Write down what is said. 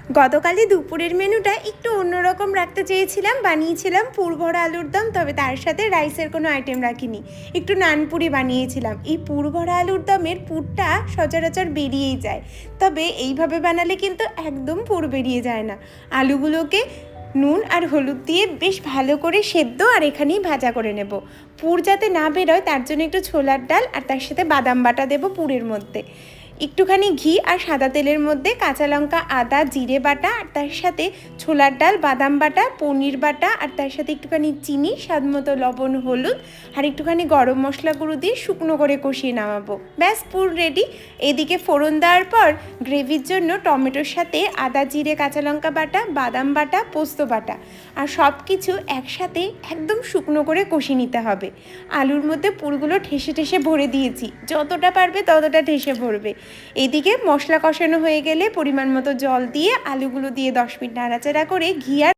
গতকালই দুপুরের মেনুটা একটু অন্যরকম রাখতে চেয়েছিলাম, বানিয়েছিলাম পুর ভরা আলুর দম, তবে তার সাথে রাইসের কোনো আইটেম রাখিনি, একটু নানপুরি বানিয়েছিলাম। এই পুর ভরা আলুর দমের পুরটা সচরাচর বেরিয়েই যায়, তবে এইভাবে বানালে কিন্তু একদম পুর বেরিয়ে যায় না। আলুগুলোকে নুন আর হলুদ দিয়ে বেশ ভালো করে সেদ্ধ আর এখানেই ভাজা করে নেব। পুর যাতে না বেরোয় তার জন্য একটু ছোলার ডাল আর তার সাথে বাদাম বাটা দেবো পুরের মধ্যে। একটুখানি ঘি আর সাদা তেলের মধ্যে কাঁচা লঙ্কা, আদা, জিরে বাটা আর তার সাথে ছোলার ডাল, বাদাম বাটা, পনির বাটা আর তার সাথে একটুখানি চিনি, স্বাদ মতো লবণ, হলুদ আর একটুখানি গরম মশলা গুঁড়ো দিয়ে শুকনো করে কষিয়ে নামাবো। ব্যাস, পুর রেডি। এদিকে ফোড়ন দেওয়ার পর গ্রেভির জন্য টমেটোর সাথে আদা, জিরে, কাঁচা লঙ্কা বাটা, বাদাম বাটা, পোস্ত বাটা আর সব কিছু একসাথে একদম শুকনো করে কষিয়ে নিতে হবে। আলুর মধ্যে পুরগুলো ঠেসে ঠেসে ভরে দিয়েছি, যতটা পারবে ততটা ঠেসে ভরবে। এদিকে মশলা কষানো হয়ে গেলে পরিমাণ মতো জল দিয়ে আলুগুলো দিয়ে 10 মিনিট নাড়াচাড়া করে ঘি আর